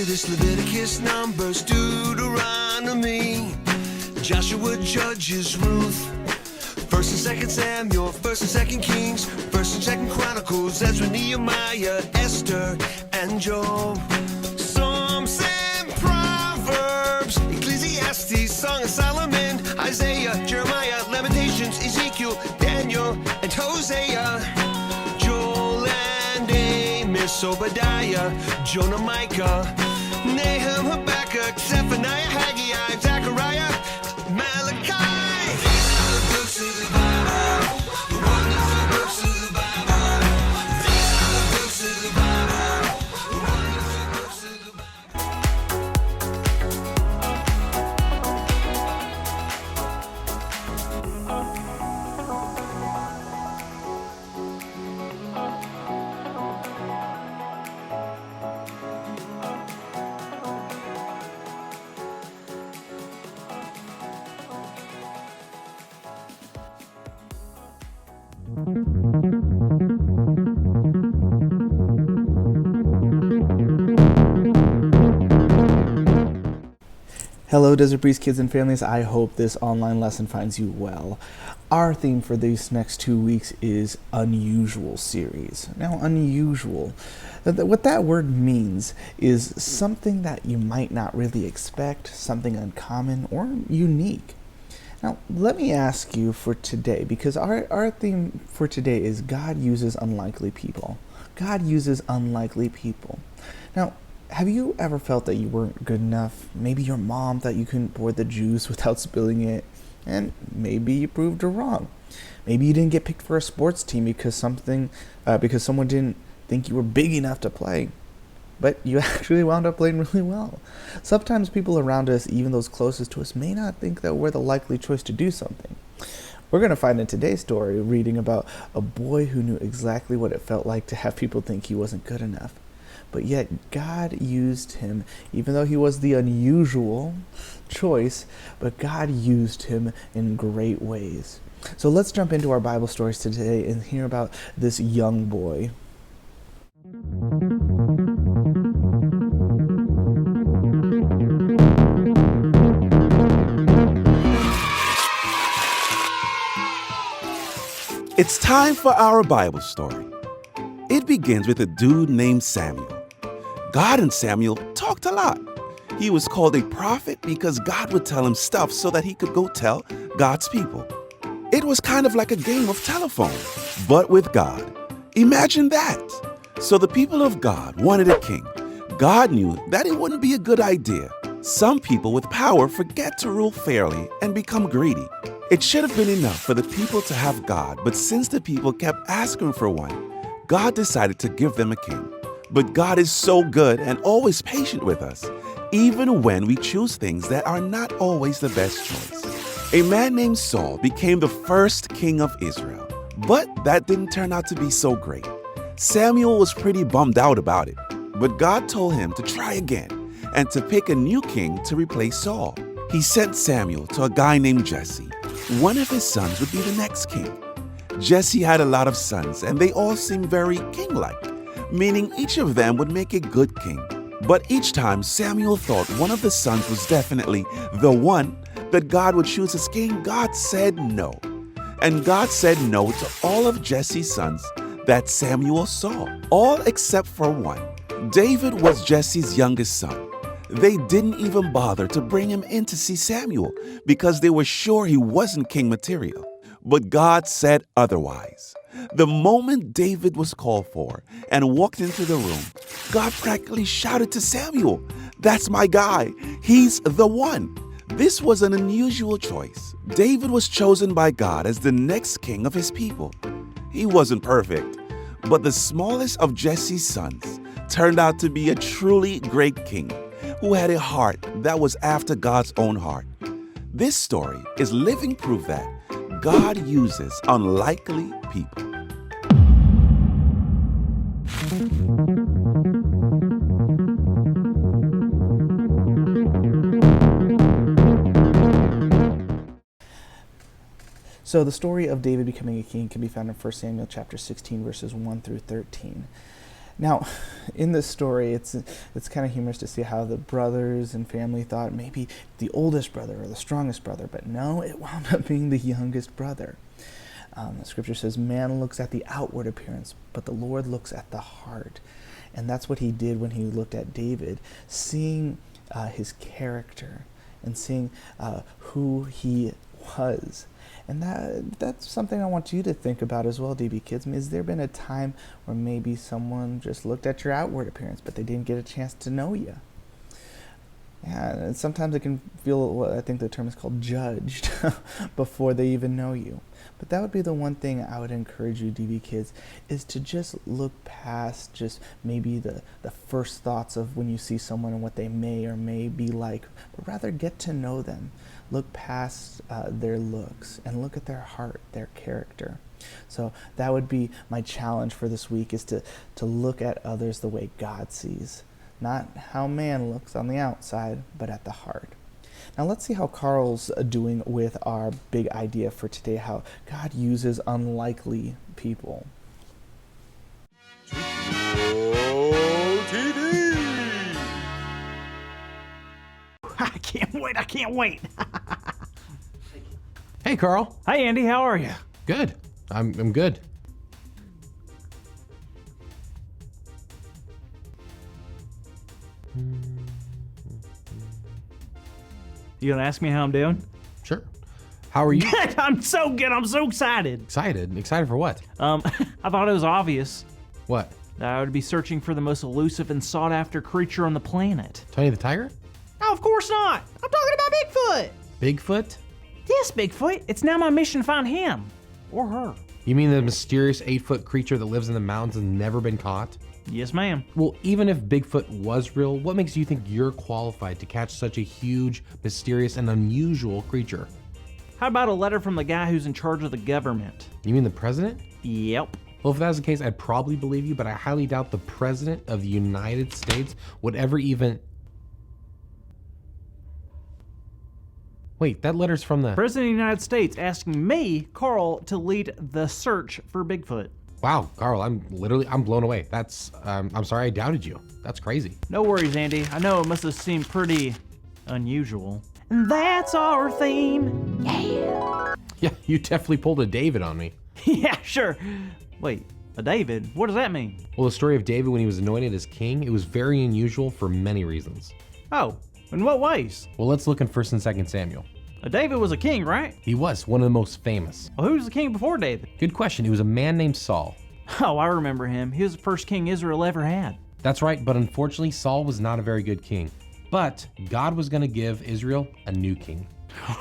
Exodus, Leviticus, Numbers, Deuteronomy, Joshua, Judges, Ruth, 1st and 2nd Samuel, 1st and 2nd Kings, 1st and 2nd Chronicles, Ezra, Nehemiah, Esther, and Job. Psalms and Proverbs, Ecclesiastes, Song of Solomon, Isaiah, Jeremiah, Lamentations, Ezekiel, Daniel, and Hosea. Joel and Amos, Obadiah, Jonah, Micah, Nahum, Habakkuk, Zephaniah, Haggai, Zechariah, Malachi. These are the books of the Bible, the wonderful books of the Bible. These are the books of the Bible, the wonderful books of the Hello, Desert Breeze kids and families. I hope this online lesson finds you well. Our theme for these next 2 weeks is unusual series. Now, unusual, what that word means is something that you might not really expect, something uncommon or unique. Now, let me ask you for today, because our theme for today is God uses unlikely people. God uses unlikely people. Now, have you ever felt that you weren't good enough? Maybe your mom thought you couldn't pour the juice without spilling it, and maybe you proved her wrong. Maybe you didn't get picked for a sports team because someone didn't think you were big enough to play, but you actually wound up playing really well. Sometimes people around us, even those closest to us, may not think that we're the likely choice to do something. We're going to find in today's story reading about a boy who knew exactly what it felt like to have people think he wasn't good enough. But yet God used him, even though he was the unusual choice, but God used him in great ways. So let's jump into our Bible stories today and hear about this young boy. It's time for our Bible story. It begins with a dude named Samuel. God and Samuel talked a lot. He was called a prophet because God would tell him stuff so that he could go tell God's people. It was kind of like a game of telephone, but with God. Imagine that. So the people of God wanted a king. God knew that it wouldn't be a good idea. Some people with power forget to rule fairly and become greedy. It should have been enough for the people to have God, but since the people kept asking for one, God decided to give them a king. But God is so good and always patient with us, even when we choose things that are not always the best choice. A man named Saul became the first king of Israel, but that didn't turn out to be so great. Samuel was pretty bummed out about it, but God told him to try again and to pick a new king to replace Saul. He sent Samuel to a guy named Jesse. One of his sons would be the next king. Jesse had a lot of sons, and they all seemed very king-like, meaning each of them would make a good king. But each time Samuel thought one of the sons was definitely the one that God would choose as king, God said no. And God said no to all of Jesse's sons that Samuel saw, all except for one. David was Jesse's youngest son. They didn't even bother to bring him in to see Samuel because they were sure he wasn't king material. But God said otherwise. The moment David was called for and walked into the room, God practically shouted to Samuel, "That's my guy. He's the one." This was an unusual choice. David was chosen by God as the next king of his people. He wasn't perfect, but the smallest of Jesse's sons turned out to be a truly great king who had a heart that was after God's own heart. This story is living proof that God uses unlikely people. So the story of David becoming a king can be found in 1 Samuel chapter 16, verses 1 through 13. Now, in this story, it's kind of humorous to see how the brothers and family thought maybe the oldest brother or the strongest brother, but no, it wound up being the youngest brother. The scripture says, man looks at the outward appearance, but the Lord looks at the heart. And that's what he did when he looked at David, seeing his character and seeing who he was. And that's something I want you to think about as well, dbKids. Has there been a time where maybe someone just looked at your outward appearance, but they didn't get a chance to know you? Yeah, and sometimes it can feel, what I think the term is called, judged before they even know you. But that would be the one thing I would encourage you, dbKids, is to just look past just maybe the first thoughts of when you see someone and what they may or may be like, but rather get to know them. Look past their looks and look at their heart, their character. So that would be my challenge for this week, is to look at others the way God sees. Not how man looks on the outside, but at the heart. Now let's see how Carl's doing with our big idea for today, how God uses unlikely people. I can't wait. Hey, Carl. Hi, Andy, how are you? Good. I'm good. You gonna ask me how I'm doing? Sure. How are you? I'm so good. I'm so excited. Excited? Excited for what? I thought it was obvious What? that I would be searching for the most elusive and sought-after creature on the planet. Tony the Tiger? No, of course not. I'm talking about Bigfoot. Bigfoot? Yes, Bigfoot. It's now my mission to find him. Or her. You mean the mysterious 8-foot creature that lives in the mountains and never been caught? Yes, ma'am. Well, even if Bigfoot was real, what makes you think you're qualified to catch such a huge, mysterious, and unusual creature? How about a letter from the guy who's in charge of the government? You mean the president? Yep. Well, if that was the case, I'd probably believe you, but I highly doubt the president of the United States would ever even... Wait, that letter's from the... President of the United States asking me, Carl, to lead the search for Bigfoot. Wow, Carl, I'm blown away. That's, I'm sorry I doubted you. That's crazy. No worries, Andy. I know it must have seemed pretty unusual. And that's our theme. Yeah. Yeah, you definitely pulled a David on me. Yeah, sure. Wait, a David? What does that mean? Well, the story of David when he was anointed as king, it was very unusual for many reasons. Oh, in what ways? Well, let's look in 1st and 2nd Samuel. A David was a king, right? He was one of the most famous. Well, who was the king before David? Good question. He was a man named Saul. Oh, I remember him. He was the first king Israel ever had. That's right, but unfortunately, Saul was not a very good king. But God was going to give Israel a new king.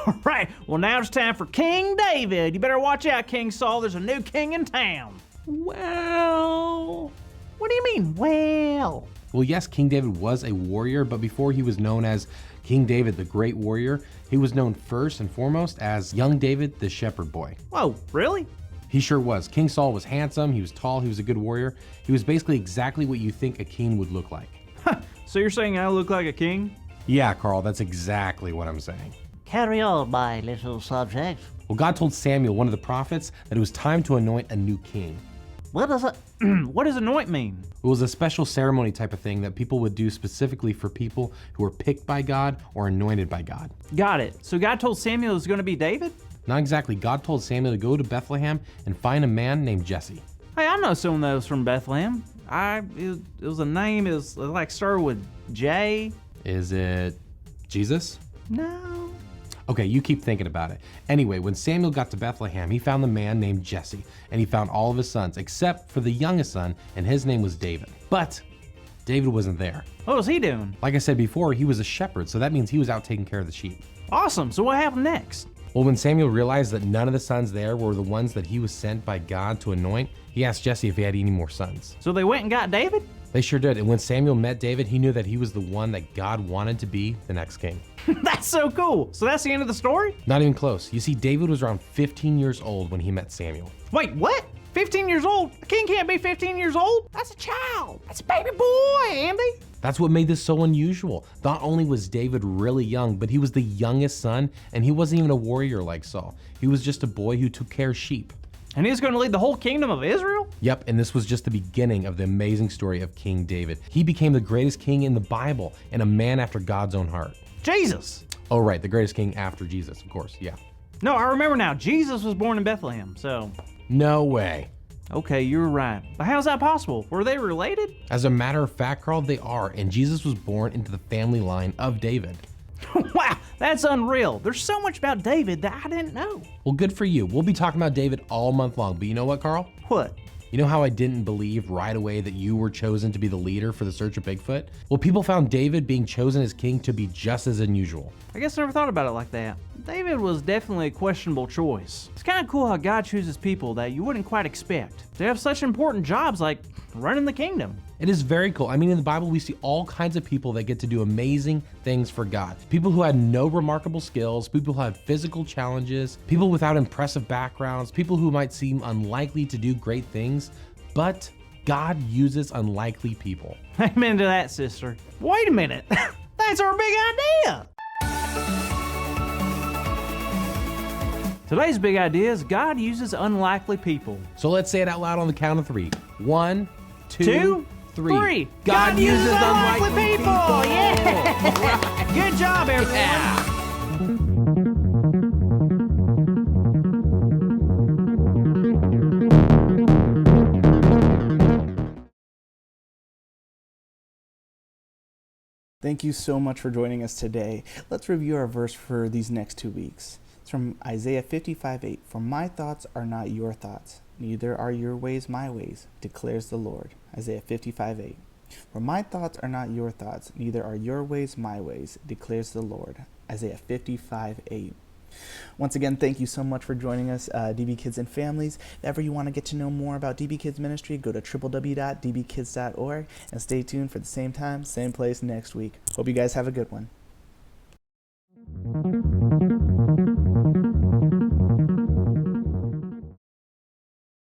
All right, well, now it's time for King David. You better watch out, King Saul. There's a new king in town. Well, what do you mean, well? Well, yes, King David was a warrior, but before he was known as King David, the great warrior, he was known first and foremost as young David, the shepherd boy. Whoa, really? He sure was. King Saul was handsome, he was tall, he was a good warrior. He was basically exactly what you think a king would look like. So you're saying I look like a king? Yeah, Carl, that's exactly what I'm saying. Carry on, my little subject. Well, God told Samuel, one of the prophets, that it was time to anoint a new king. What does it? What does anoint mean? It was a special ceremony type of thing that people would do specifically for people who were picked by God or anointed by God. Got it. So God told Samuel it was going to be David? Not exactly. God told Samuel to go to Bethlehem and find a man named Jesse. Hey, I know someone that was from Bethlehem. It was a name, it was like started with J. Is it Jesus? No. Okay, you keep thinking about it. Anyway, when Samuel got to Bethlehem, he found the man named Jesse, and he found all of his sons, except for the youngest son, and his name was David. But David wasn't there. What was he doing? Like I said before, he was a shepherd, so that means he was out taking care of the sheep. Awesome. So what happened next? Well, when Samuel realized that none of the sons there were the ones that he was sent by God to anoint, he asked Jesse if he had any more sons. So they went and got David? They sure did, and when Samuel met David, he knew that he was the one that God wanted to be the next king. That's so cool. So that's the end of the story? Not even close. You see, David was around 15 years old when he met Samuel. Wait, what? 15 years old? A king can't be 15 years old? That's a child. That's a baby boy, Andy. That's what made this so unusual. Not only was David really young, but he was the youngest son, and he wasn't even a warrior like Saul. He was just a boy who took care of sheep. And he's going to lead the whole kingdom of Israel? Yep, and this was just the beginning of the amazing story of King David. He became the greatest king in the Bible and a man after God's own heart. Jesus! Oh, right, the greatest king after Jesus, of course, yeah. No, I remember now. Jesus was born in Bethlehem, so... No way. Okay, you're right. But how's that possible? Were they related? As a matter of fact, Carl, they are, and Jesus was born into the family line of David. Wow, that's unreal. There's so much about David that I didn't know. Well, good for you. We'll be talking about David all month long, but you know what, Carl? What? You know how I didn't believe right away that you were chosen to be the leader for the search of Bigfoot? Well, people found David being chosen as king to be just as unusual. I guess I never thought about it like that. David was definitely a questionable choice. It's kind of cool how God chooses people that you wouldn't quite expect. They have such important jobs like running the kingdom. It is very cool. I mean, in the Bible, we see all kinds of people that get to do amazing things for God. People who had no remarkable skills, people who had physical challenges, people without impressive backgrounds, people who might seem unlikely to do great things, but God uses unlikely people. Amen to that, sister. Wait a minute. That's our big idea. Today's big idea is God uses unlikely people. So let's say it out loud on the count of 3. 1, 2, 3. God uses unlikely people. Yeah. Good job, everyone. Thank you so much for joining us today. Let's review our verse for these next 2 weeks. It's from Isaiah 55:8. For my thoughts are not your thoughts, neither are your ways my ways, declares the Lord. Isaiah 55:8. For my thoughts are not your thoughts, neither are your ways my ways, declares the Lord. Isaiah 55:8. Once again, thank you so much for joining us, DB Kids and Families. If ever you want to get to know more about DB Kids Ministry, go to www.dbkids.org and stay tuned for the same time, same place next week. Hope you guys have a good one.